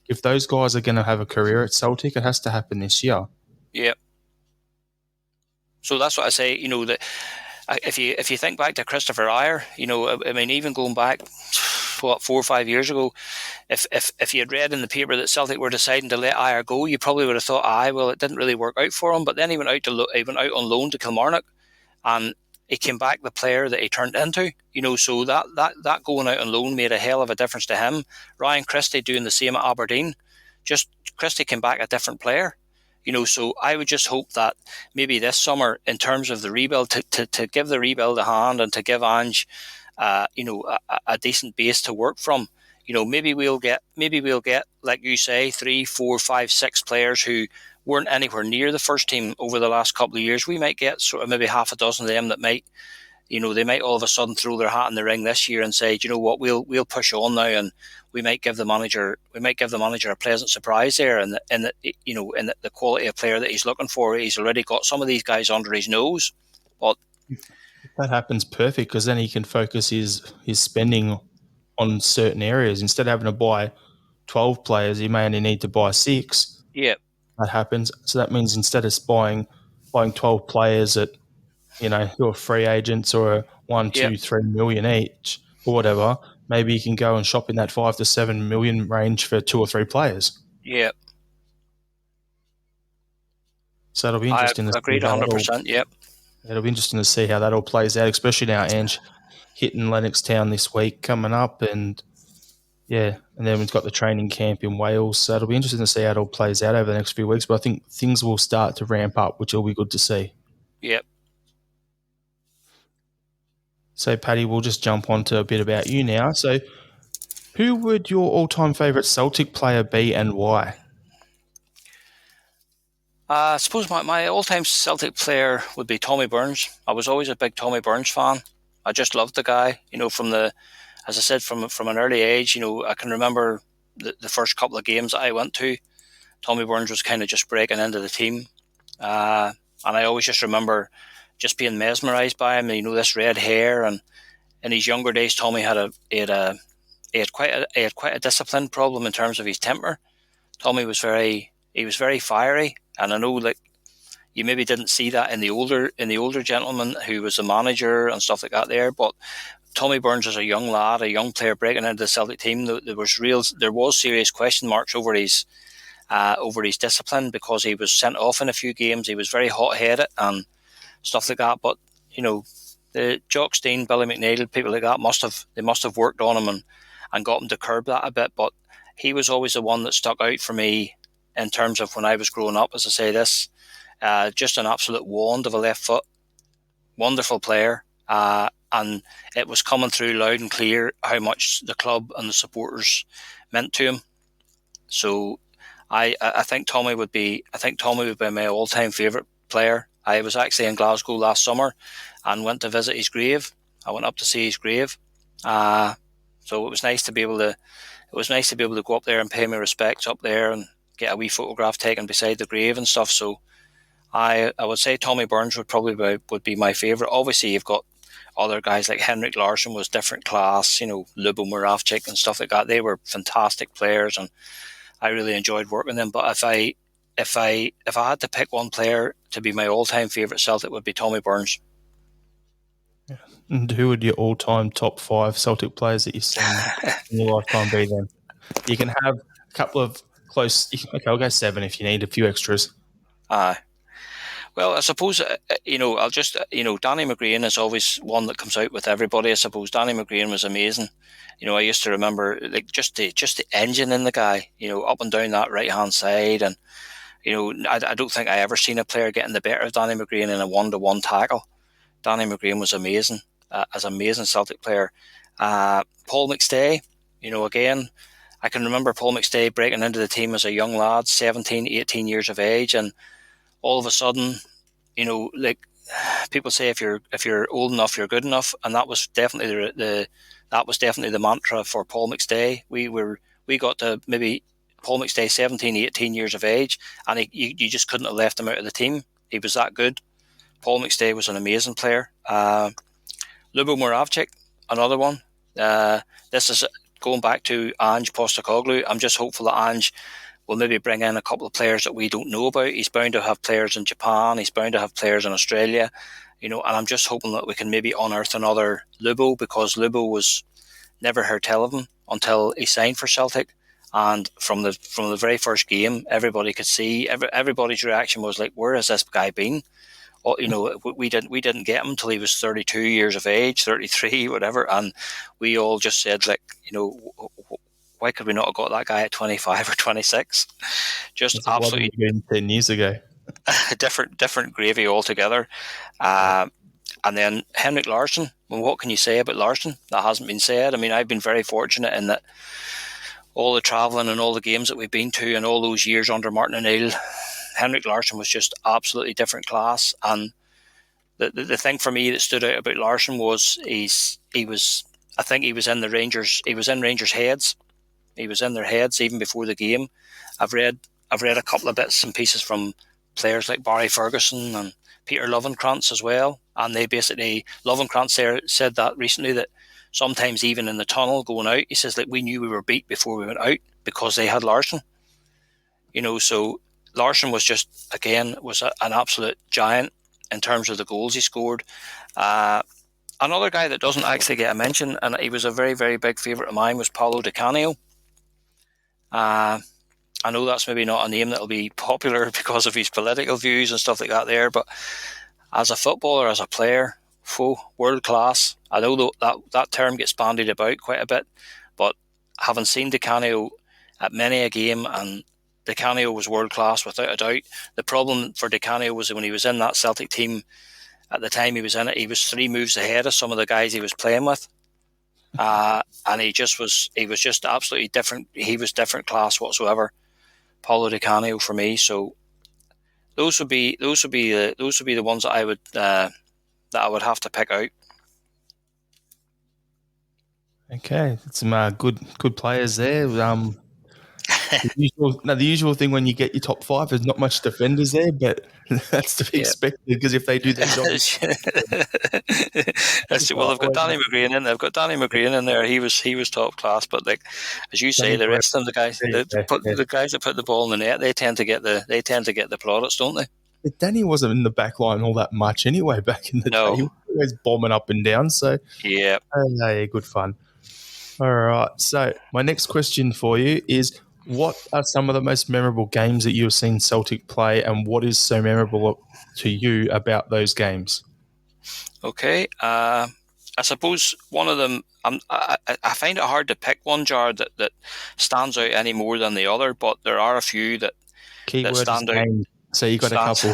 if those guys are going to have a career at Celtic, it has to happen this year. Yeah. So that's what I say. You know, that if you think back to Christopher Ayer, you know, I mean, even going back 4 or 5 years ago, if you had read in the paper that Celtic were deciding to let Ayer go, you probably would have thought, well, it didn't really work out for him. But then he went out on loan to Kilmarnock, and he came back the player that he turned into. You know, so that going out on loan made a hell of a difference to him. Ryan Christie doing the same at Aberdeen. Just Christie came back a different player. You know, so I would just hope that maybe this summer, in terms of the rebuild, to give the rebuild a hand and to give Ange, you know, a decent base to work from. You know, maybe we'll get, like you say, 3, 4, 5, 6 players who weren't anywhere near the first team over the last couple of years. We might get sort of maybe half a dozen of them that might, you know, they might all of a sudden throw their hat in the ring this year and say, do you know what, we'll push on now, and we might give the manager a pleasant surprise there, and you know, in the quality of player that he's looking for. He's already got some of these guys under his nose. But if that happens, perfect, because then he can focus his spending on certain areas instead of having to buy 12 players. He may only need to buy 6. Yeah, that happens. So that means instead of buying 12 players at, you know, who are free agents or 1, 2, 3 million each or whatever, maybe you can go and shop in that 5 to 7 million range for 2 or 3 players. Yeah. So it'll be interesting to see. Agreed 100%. Yep. It'll be interesting to see how that all plays out, especially now Ange hitting Lennoxtown this week coming up, and yeah, and then we've got the training camp in Wales. So it'll be interesting to see how it all plays out over the next few weeks. But I think things will start to ramp up, which will be good to see. Yep. So, Paddy, we'll just jump on to a bit about you now. So, who would your all-time favourite Celtic player be and why? I suppose my all-time Celtic player would be Tommy Burns. I was always a big Tommy Burns fan. I just loved the guy. You know, as I said, from an early age, you know, I can remember the first couple of games I went to. Tommy Burns was kind of just breaking into the team. And I always just remember just being mesmerised by him. You know, this red hair, and in his younger days, Tommy had quite a discipline problem in terms of his temper. Tommy was very fiery, and I know like you maybe didn't see that in the older gentleman who was a manager and stuff like that there, but Tommy Burns as a young lad, a young player breaking into the Celtic team, there was serious question marks over his discipline, because he was sent off in a few games. He was very hot-headed and stuff like that. But you know, the Jock Stein, Billy McNeil, people like that must have worked on him and got him to curb that a bit. But he was always the one that stuck out for me in terms of when I was growing up. As I say, this just an absolute wand of a left foot, wonderful player. And it was coming through loud and clear how much the club and the supporters meant to him. So I think Tommy would be my all-time favourite player. I was actually in Glasgow last summer and went to visit his grave. I went up to see his grave. So So it was nice to be able to go up there and pay my respects up there and get a wee photograph taken beside the grave and stuff. So I would say Tommy Burns would be my favourite. Obviously, you've got other guys like Henrik Larsson was different class, Lubo Moravcik and stuff like that. They were fantastic players, and I really enjoyed working with them. But if I had to pick one player to be my all-time favourite Celtic, it would be Tommy Burns. Yeah. And who would your all-time top 5 Celtic players that you've seen in your lifetime be then? You can have a couple of close. Okay, I'll go 7 if you need a few extras. Well, I suppose, I'll just, Danny McGrain is always one that comes out with everybody. I suppose Danny McGrain was amazing. I used to remember just the engine in the guy, up and down that right-hand side. And, I don't think I ever seen a player getting the better of Danny McGrain in a one-to-one tackle. Danny McGrain was amazing, as an amazing Celtic player. Paul McStay, again, I can remember Paul McStay breaking into the team as a young lad, 17, 18 years of age, and all of a sudden, people say if you're old enough, you're good enough, and that was definitely the mantra for Paul McStay. We got to maybe Paul McStay 17, 18 years of age, and you just couldn't have left him out of the team. He was that good. Paul McStay was an amazing player. Lubo Moravcik, another one. This is going back to Ange Postecoglou. I'm just hopeful that Ange will maybe bring in a couple of players that we don't know about. He's bound to have players in Japan. He's bound to have players in Australia. And I'm just hoping that we can maybe unearth another Lubo, because Lubo was never heard tell of him until he signed for Celtic. And from the very first game, everybody could see, everybody's reaction was like, where has this guy been? We didn't get him until he was 32 years of age, 33, whatever. And we all just said, why could we not have got that guy at 25 or 26? Just That's absolutely 10 years ago. different gravy altogether. And then Henrik Larsson. Well, what can you say about Larsson that hasn't been said? I mean, I've been very fortunate in that all the travelling and all the games that we've been to and all those years under Martin O'Neill, Henrik Larsson was just absolutely different class. And the thing for me that stood out about Larsson was he was in the Rangers. He was in Rangers' heads. He was in their heads even before the game. I've read a couple of bits and pieces from players like Barry Ferguson and Peter Lovenkrantz as well. And they basically, Lovenkrantz said that recently, that sometimes even in the tunnel going out, he says that we knew we were beat before we went out because they had Larsson. So Larsson was just, again, was an absolute giant in terms of the goals he scored. Another guy that doesn't actually get a mention, and he was a very, very big favourite of mine, was Paulo Di Canio. I know that's maybe not a name that'll be popular because of his political views and stuff like that there, but as a footballer, as a player, world class. I know that term gets bandied about quite a bit, but having seen Di Canio at many a game, and Di Canio was world class without a doubt. The problem for Di Canio was when he was in that Celtic team, at the time he was in it, he was 3 moves ahead of some of the guys he was playing with. And he was just absolutely different. He was different class whatsoever. Paulo Di Canio for me. So those would be the ones that I would have to pick out. Okay, some good players there. The usual thing when you get your top 5 is not much defenders there, but that's to be expected, because if they do their job, well, they've got Danny McGrain in there. They've got Danny McGrain in there. He was top class, but as you say, the rest of them, the guys that put the ball in the net, they tend to get the plaudits, don't they? But Danny wasn't in the back line all that much anyway back in the day. He was always bombing up and down. So yeah, good fun. All right. So my next question for you is, what are some of the most memorable games that you've seen Celtic play, and what is so memorable to you about those games? Okay. I suppose one of them, I find it hard to pick one, Jar, that stands out any more than the other, but there are a few that stand out. So you got a couple.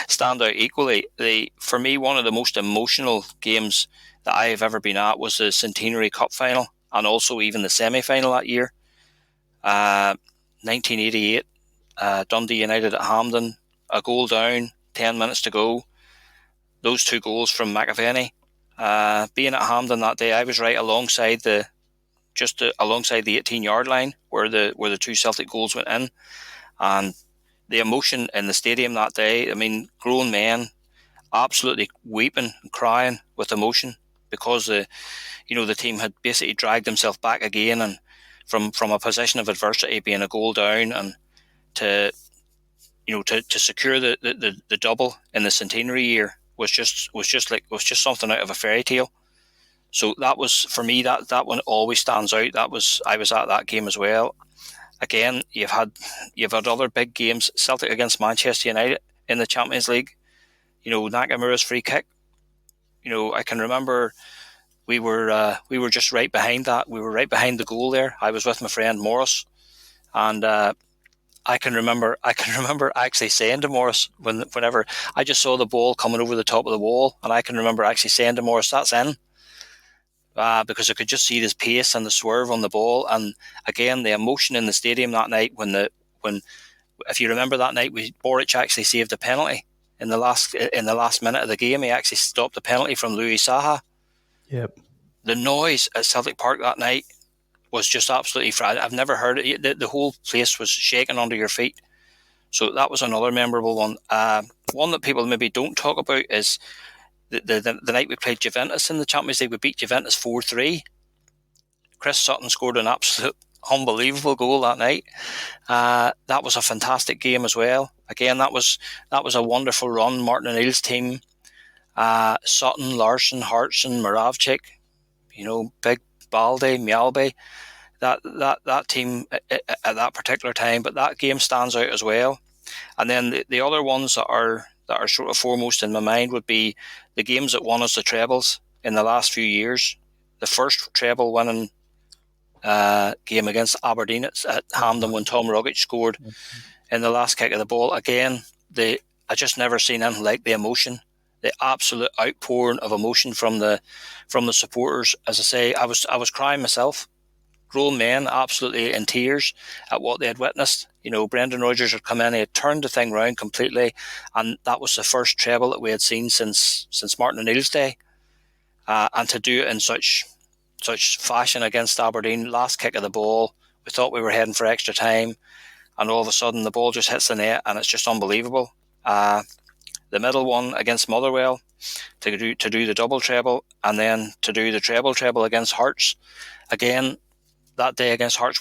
Stand out equally. For me, one of the most emotional games that I have ever been at was the Centenary Cup final, and also even the semi-final that year. 1988, Dundee United at Hampden, a goal down, 10 minutes to go. Those 2 goals from McAvenny. Being at Hampden that day, I was right alongside the just alongside the 18-yard line where the two Celtic goals went in, and the emotion in the stadium that day. I mean, grown men absolutely weeping and crying with emotion because the team had basically dragged themselves back again, and from a position of adversity, being a goal down, and to to secure the double in the centenary year was just something out of a fairy tale. So that was, for me, that one always stands out. I was at that game as well. Again, you've had other big games. Celtic against Manchester United in the Champions League. Nakamura's free kick. I can remember we were just right behind that. We were right behind the goal there. I was with my friend Morris, and I can remember actually saying to Morris, whenever I just saw the ball coming over the top of the wall, and I can remember actually saying to Morris, "That's in," because I could just see his pace and the swerve on the ball, and again the emotion in the stadium that night when if you remember that night, Boric actually saved a penalty in the last minute of the game. He actually stopped the penalty from Louis Saha. Yep. The noise at Celtic Park that night was just absolutely fried. I've never heard it. The whole place was shaking under your feet. So that was another memorable one. One that people maybe don't talk about is the night we played Juventus in the Champions League. We beat Juventus 4-3. Chris Sutton scored an absolute unbelievable goal that night. That was a fantastic game as well. Again, that was a wonderful run. Martin O'Neill's team, Sutton, Larsson, Hartson, Moravcik, Big Balde, Mialbe, that team at that particular time. But that game stands out as well. And then the other ones that are sort of foremost in my mind would be the games that won us the trebles in the last few years. The first treble winning game against Aberdeen at Hampden, when Tom Rogic scored in the last kick of the ball. Again, I just never seen anything like the emotion, the absolute outpouring of emotion from the supporters. As I say, I was crying myself. Grown men absolutely in tears at what they had witnessed. Brendan Rodgers had come in, he had turned the thing round completely, and that was the first treble that we had seen since Martin O'Neill's day. And to do it in such fashion against Aberdeen, last kick of the ball, we thought we were heading for extra time, and all of a sudden the ball just hits the net, and it's just unbelievable. The middle one against Motherwell to do the double treble, and then to do the treble against Hearts. Again, that day against Hearts,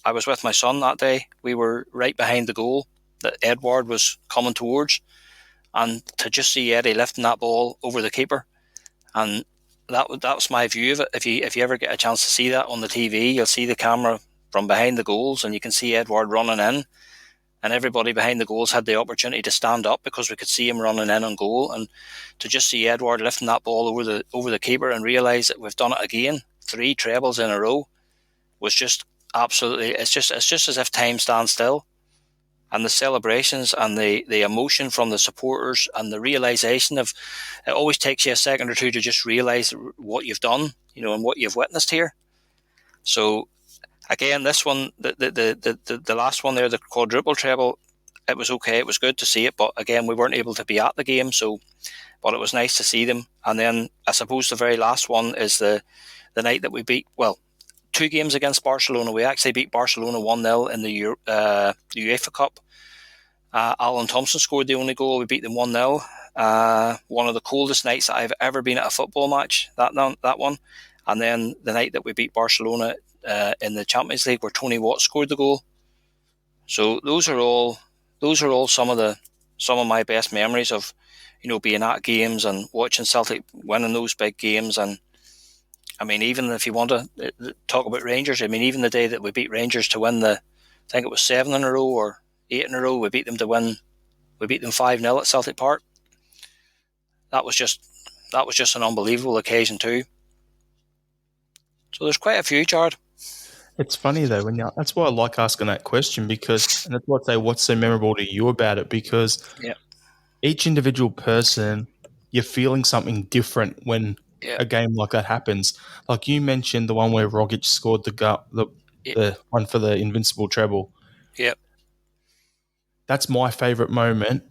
I was with my son that day. We were right behind the goal that Edward was coming towards, and to just see Eddie lifting that ball over the keeper, and that was my view of it. If you ever get a chance to see that on the TV, you'll see the camera from behind the goals, and you can see Edward running in, and everybody behind the goals had the opportunity to stand up because we could see him running in on goal, and to just see Edward lifting that ball over the keeper and realise that we've done it again, 3 trebles in a row, was just absolutely. It's just as if time stands still, and the celebrations and the emotion from the supporters and the realisation of it always takes you a second or two to just realise what you've done, and what you've witnessed here. So again, this one, the last one there, the quadruple treble, it was okay. It was good to see it, but again, we weren't able to be at the game. But it was nice to see them. And then I suppose the very last one is the night that we beat. Well, 2 games against Barcelona. We actually beat Barcelona 1-0 in the UEFA Cup. Alan Thompson scored the only goal. We beat them 1-0. One of the coldest nights that I've ever been at a football match, that one. And then the night that we beat Barcelona in the Champions League, where Tony Watt scored the goal. So those are all some of my best memories of being at games and watching Celtic winning those big games. And I mean, even if you want to talk about Rangers, I mean, even the day that we beat Rangers to win I think it was 7 in a row or 8 in a row, we beat them 5-0 at Celtic Park. That was just an unbelievable occasion too. So there's quite a few, Jared. It's funny though, that's why I like asking that question, because, and that's why I say, what's so memorable to you about it? Because each individual person, you're feeling something different when a game like that happens. Like you mentioned, the one where Rogic scored the one for the invincible treble. Yep. That's my favourite moment,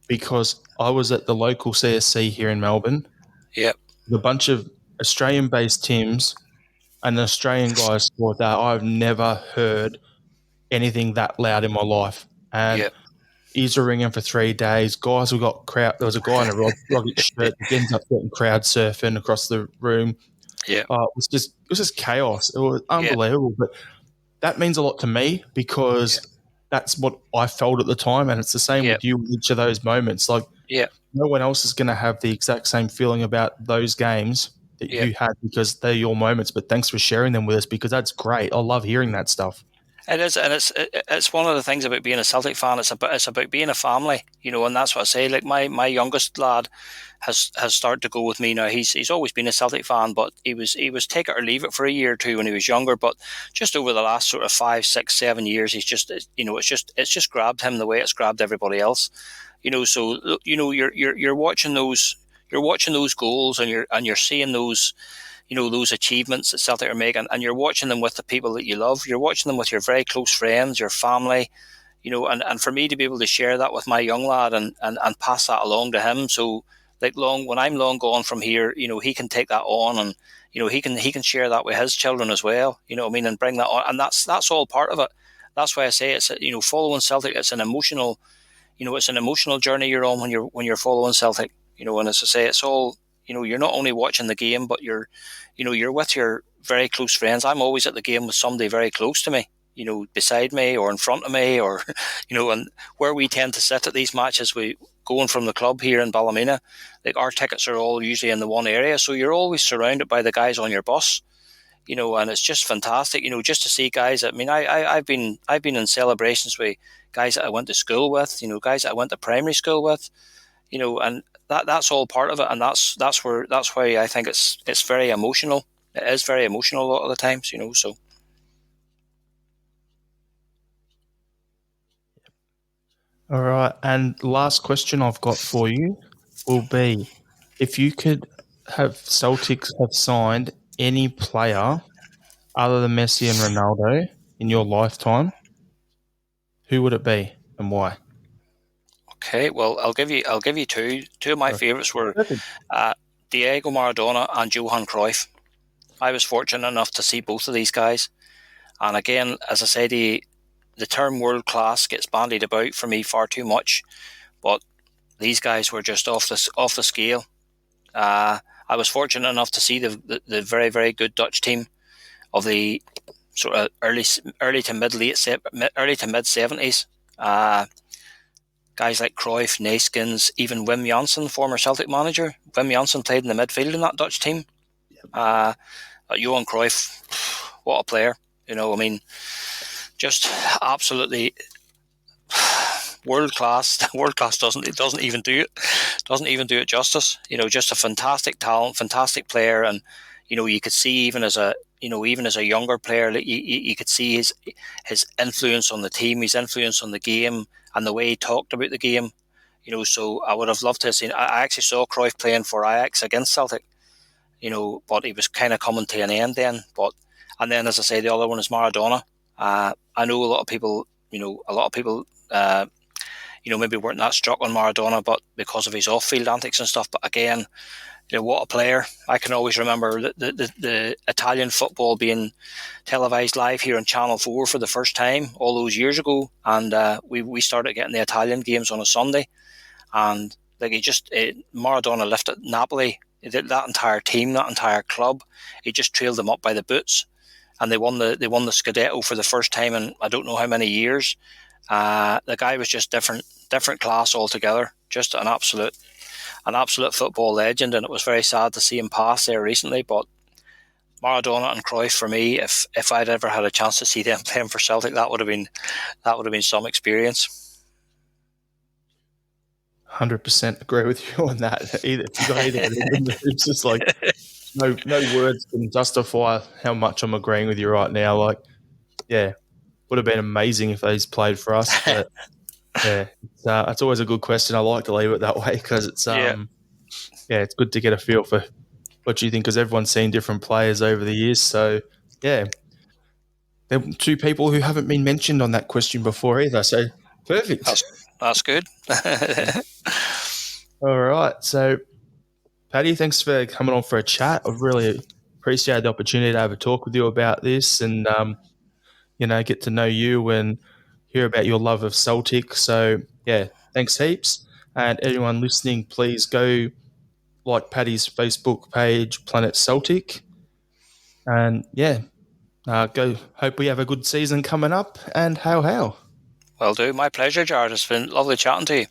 because I was at the local CSC here in Melbourne. Yep. A bunch of Australian-based teams and the Australian guys scored that. I've never heard anything that loud in my life. And Yeah, ears were ringing for 3 days. Guys, we got crowd. There was a guy in a Rocket shirt that ends up getting crowd surfing across the room. yeah, It was just chaos. It was yeah, unbelievable. But that means a lot to me yeah, because that's what I felt at the time, and it's the same yeah, with you in each of those moments. Like yeah, no one else is going to have the exact same feeling about those games that yeah. you had because they're your moments. But thanks for sharing them with us because that's great. I love hearing that stuff. It is, and it's one of the things about being a Celtic fan. It's about being a family, and that's what I say. Like my youngest lad has started to go with me now. He's always been a Celtic fan, but he was take it or leave it for a year or two when he was younger. But just over the last sort of 5, 6, 7 years, he's just it's just grabbed him the way it's grabbed everybody else. So you're watching those goals and you're seeing those achievements that Celtic are making, and you're watching them with the people that you love. You're watching them with your very close friends, your family, and for me to be able to share that with my young lad and pass that along to him. So like when I'm long gone from here, he can take that on and he can share that with his children as well. You know what I mean, and bring that on, and that's all part of it. That's why I say it's following Celtic. It's an emotional journey you're on when you're following Celtic. And as I say, it's all you're not only watching the game, but you're with your very close friends. I'm always at the game with somebody very close to me, beside me or in front of me, or and where we tend to sit at these matches, we going from the club here in Ballymena, like our tickets are all usually in the one area, so you're always surrounded by the guys on your bus. And it's just fantastic, just to see guys. I mean, I've been in celebrations with guys that I went to school with, guys that I went to primary school with, and that's all part of it, and that's why I think it's very emotional. It is very emotional a lot of the times, So All right. And last question I've got for you will be if you could have Celtics have signed any player other than Messi and Ronaldo in your lifetime, who would it be and why? okay, well, I'll give you two. Two of my favourites were Perfect. uh, Diego Maradona and Johan Cruyff. I was fortunate enough to see both of these guys, and again, as I say, the term world class gets bandied about for me far too much, but these guys were just off the scale. I was fortunate enough to see the very, very good Dutch team of the sort of early to mid 70s. Guys like Cruyff, Neeskens, even Wim Janssen, former Celtic manager. Wim Janssen played in the midfield in that Dutch team. Uh, Johan Cruyff, what a player! I mean, just absolutely world class. World class doesn't even do it justice. Just a fantastic talent, fantastic player, and you could see even as a younger player, you could see his influence on the team, his influence on the game, and the way he talked about the game. So I would have loved to have seen. I actually saw Cruyff playing for Ajax against Celtic. But he was kind of coming to an end then. And then, as I say, the other one is Maradona. I know a lot of people, maybe weren't that struck on Maradona, but because of his off-field antics and stuff. But again, what a player. I can always remember the Italian football being televised live here on Channel 4 for the first time all those years ago. And we started getting the Italian games on a Sunday. And like Maradona lifted Napoli, that entire team, that entire club. He just trailed them up by the boots. And they won the Scudetto for the first time in I don't know how many years. The guy was just different class altogether. Just an absolute football legend, and it was very sad to see him pass there recently. But Maradona and Cruyff for me, if I'd ever had a chance to see them playing for Celtic, that would have been some experience. 100% agree with you on that. Either if you got either of them, it's just like no words can justify how much I'm agreeing with you right now. Like, yeah, would have been amazing if they's played for us, but yeah, it's always a good question. I like to leave it that way because Yeah. it's good to get a feel for what you think because everyone's seen different players over the years. So yeah, there are two people who haven't been mentioned on that question before either. So perfect. That's good. All right. So Paddy, thanks for coming on for a chat. I've really appreciate the opportunity to have a talk with you about this and, get to know you and hear about your love of Celtic. So, yeah, thanks heaps. And anyone listening, please go like Paddy's Facebook page, Planet Celtic. And yeah, go. Hope we have a good season coming up. And how? Well, do. My pleasure, Jared. It's been lovely chatting to you.